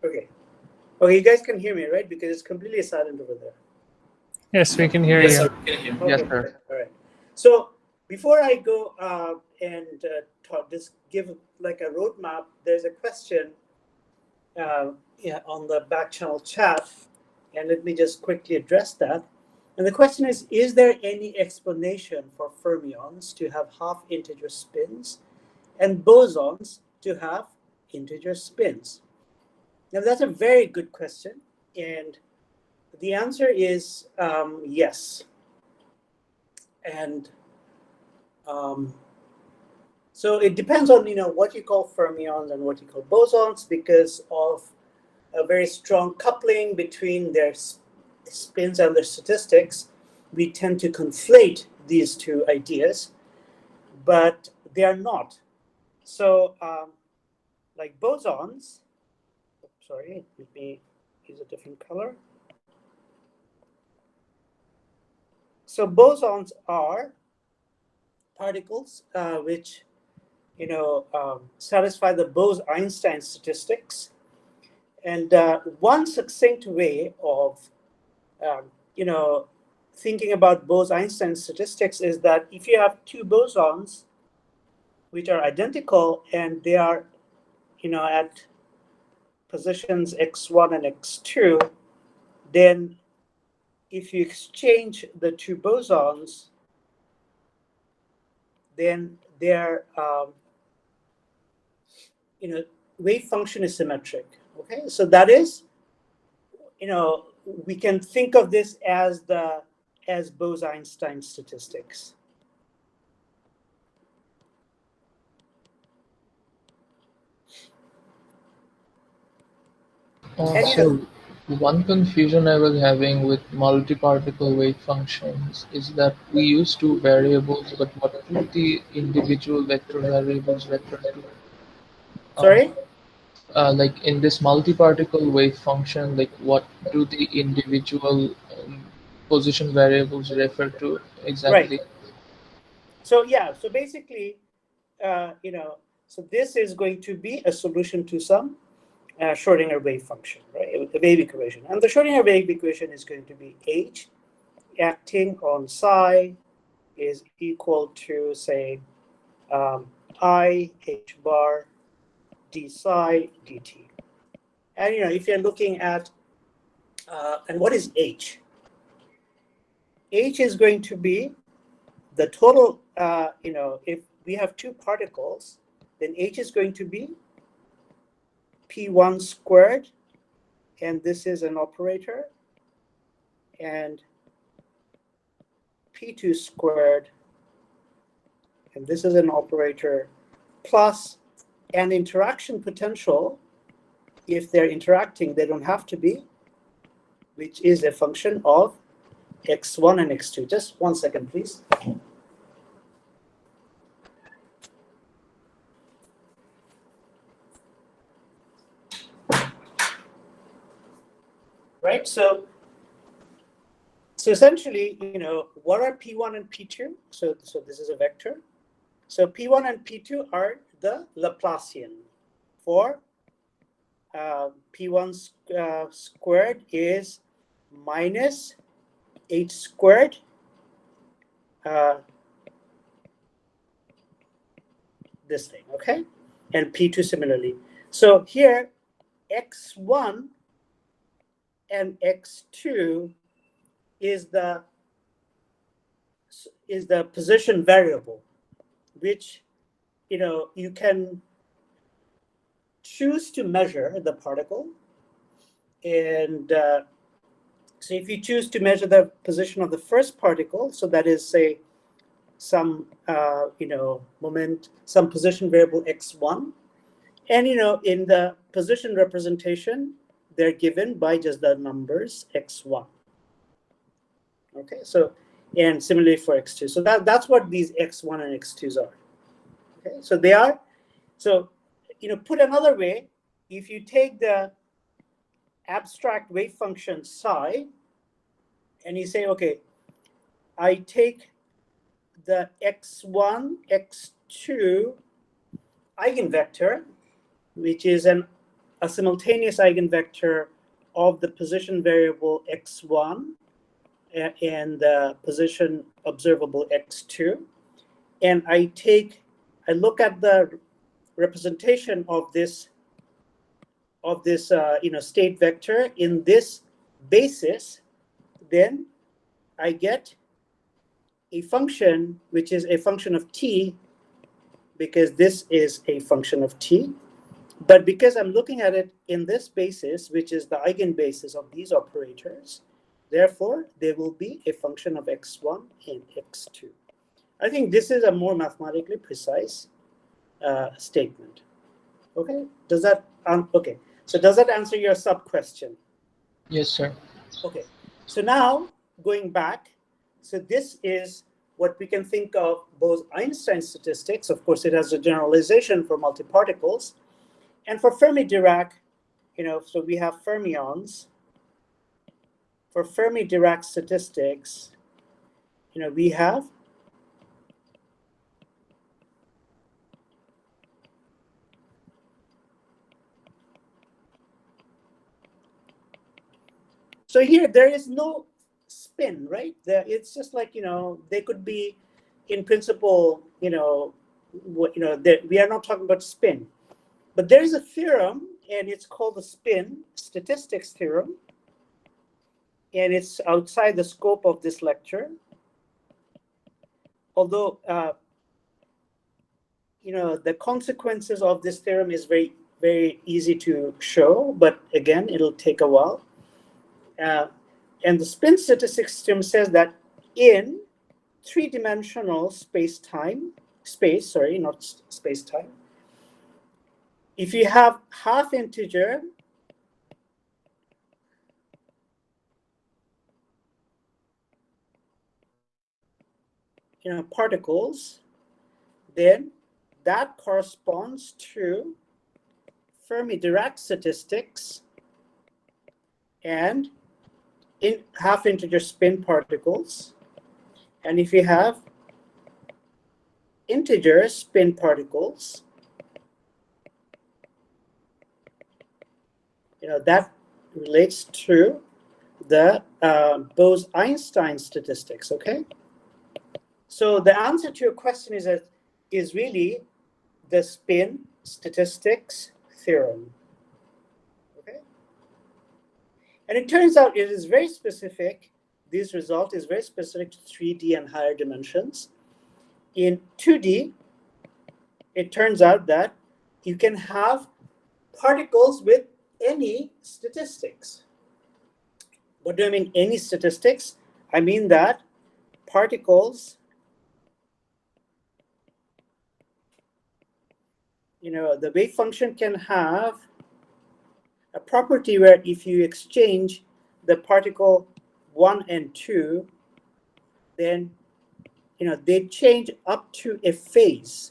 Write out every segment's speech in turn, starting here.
Okay. Okay, you guys can hear me, right? Because it's completely silent over there. Yes, we can hear Yes, you. sir, we can hear you. Okay, Yes, sir. all right. So before I go and just give like a roadmap, there's a question on the back channel chat, and let me just quickly address that. And the question is there any explanation for fermions to have half-integer spins and bosons to have integer spins? Now, that's a very good question, and the answer is yes. And so it depends on what you call fermions and what you call bosons, because of a very strong coupling between their spins and their statistics. We tend to conflate these two ideas, but they are not. So like bosons, sorry, let me use a different color. So bosons are particles which satisfy the Bose-Einstein statistics. And one succinct way of thinking about Bose-Einstein statistics is that if you have two bosons which are identical and they are at positions x1 and x2, then if you exchange the two bosons, then their wave function is symmetric. Okay, so that is, we can think of this as Bose-Einstein statistics. So one confusion I was having with multi-particle wave functions is that we use two variables, but what do the individual vector variables refer to? Sorry? Like in this multi-particle wave function, like what do the individual position variables refer to exactly? Right. So yeah, so basically, so this is going to be a solution to some Schrodinger wave function, right? A wave equation. And the Schrodinger wave equation is going to be H acting on psi is equal to, say, I H bar d psi dt. And if you're looking at, and what is H? H is going to be the total, if we have two particles, then H is going to be P1 squared, and this is an operator, and P2 squared, and this is an operator, plus an interaction potential. If they're interacting, they don't have to be, which is a function of x1 and x2. Just 1 second, please. Right, so essentially, what are P1 and P2? So this is a vector. So P1 and P2 are the Laplacian for P1 squared is minus H squared this thing, okay? And P2 similarly. So here, x1 and x2 is the position variable, which you can choose to measure the particle. And so if you choose to measure the position of the first particle, so that is, say, some moment, some position variable x1, and in the position representation, they're given by just the numbers x1. Okay, so, and similarly for x2. So that's what these x1 and x2s are. Okay, so they are, so put another way, if you take the abstract wave function psi and you say, okay, I take the x1, x2 eigenvector, which is an a simultaneous eigenvector of the position variable x1 and the position observable x2, and I look at the representation of this state vector in this basis, then I get a function which is a function of t, because this is a function of t. But because I'm looking at it in this basis, which is the eigenbasis of these operators, therefore they will be a function of x1 and x2. I think this is a more mathematically precise statement. Okay, does that okay? So does that answer your sub question? Yes, sir. Okay, so now going back, so this is what we can think of Bose-Einstein statistics. Of course, it has a generalization for multiparticles, and for Fermi-Dirac, so we have fermions. For Fermi-Dirac statistics, we have so here there is no spin, right? It's just like they could be, in principle, we are not talking about spin, but there is a theorem, and it's called the spin statistics theorem, and it's outside the scope of this lecture. Although the consequences of this theorem is very, very easy to show, but again, it'll take a while. And the spin statistics theorem says that in three-dimensional space, if you have half integer particles, then that corresponds to Fermi-Dirac statistics, and in half integer spin particles. And if you have integer spin particles, that relates to the Bose-Einstein statistics. Okay, so the answer to your question is really the spin statistics theorem. Okay, and it turns out it is very specific. This result is very specific to 3D and higher dimensions. In 2D, it turns out that you can have particles with any statistics. What do I mean, any statistics? I mean that particles, the wave function can have a property where if you exchange the particle 1 and 2, then they change up to a phase.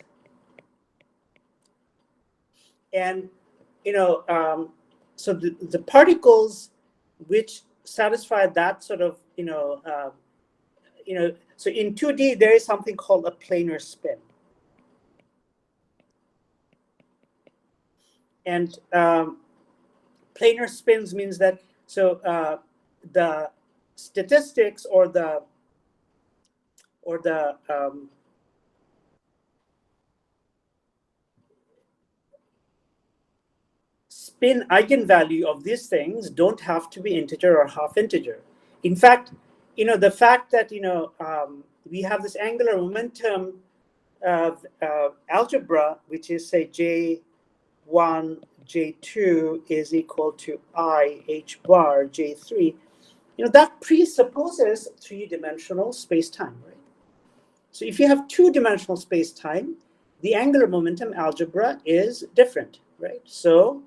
And so the particles which satisfy that sort of so in 2D there is something called a planar spin, and planar spins means that the statistics or the spin eigenvalue of these things don't have to be integer or half integer. In fact, the fact that we have this angular momentum algebra, which is, say, J1 J2 is equal to I H bar J3, that presupposes three-dimensional space-time, right? So if you have two-dimensional space-time, the angular momentum algebra is different, right? So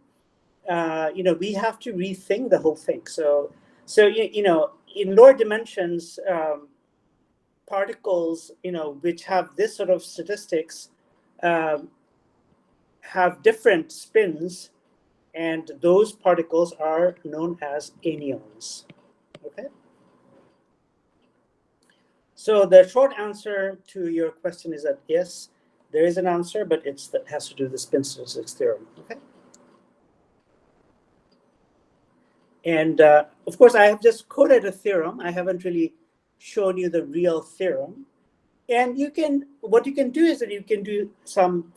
we have to rethink the whole thing. So in lower dimensions, particles which have this sort of statistics have different spins, and those particles are known as anyons. Okay. So the short answer to your question is that yes, there is an answer, but that has to do with the spin statistics theorem. Okay. And of course, I have just coded a theorem. I haven't really shown you the real theorem. And what you can do is that you can do some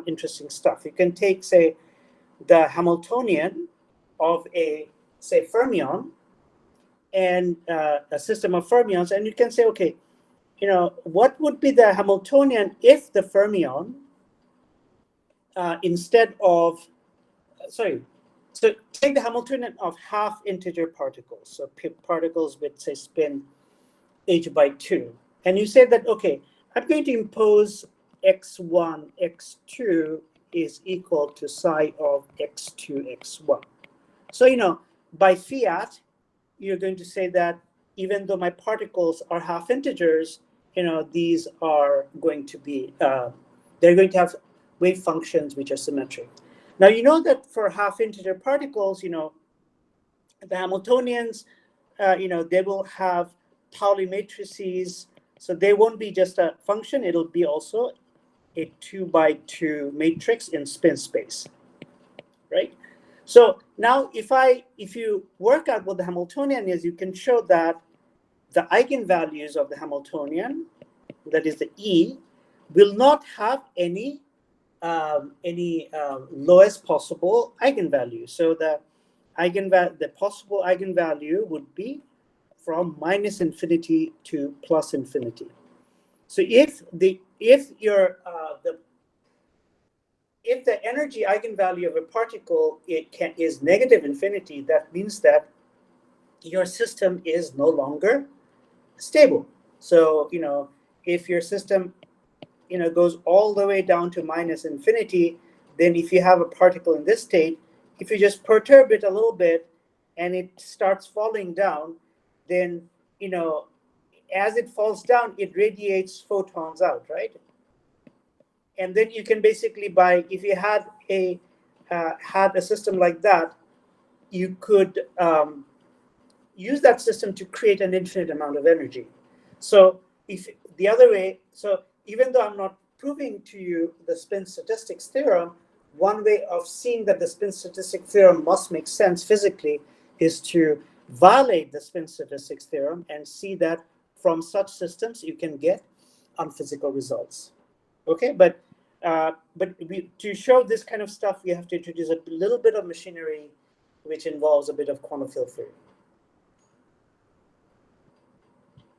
interesting stuff. You can take, say, the Hamiltonian of a, say, fermion, and a system of fermions, and you can say, okay, what would be the Hamiltonian if the fermion, instead of, sorry, so take the Hamiltonian of half integer particles, so particles with, say, spin h by 2. And you say that, okay, I'm going to impose x1, x2 is equal to psi of x2, x1. So, by fiat, you're going to say that even though my particles are half integers, these are going to be, they're going to have wave functions which are symmetric. Now, you know that for half integer particles, the Hamiltonians, they will have Pauli matrices. So they won't be just a function, it'll be also a 2 by 2 matrix in spin space, right? So now if you work out what the Hamiltonian is, you can show that the eigenvalues of the Hamiltonian, that is the E, will not have any lowest possible eigenvalue. So the possible eigenvalue would be from minus infinity to plus infinity. So if the energy eigenvalue of a particle is negative infinity, that means that your system is no longer stable. So if your system goes all the way down to minus infinity, then if you have a particle in this state, if you just perturb it a little bit and it starts falling down, then as it falls down, it radiates photons out, right? And then you can basically, if you had a system like that, you could use that system to create an infinite amount of energy. So if the other way, so even though I'm not proving to you the spin statistics theorem, one way of seeing that the spin statistic theorem must make sense physically is to violate the spin statistics theorem and see that from such systems you can get unphysical results. Okay, but to show this kind of stuff, we have to introduce a little bit of machinery, which involves a bit of quantum field theory.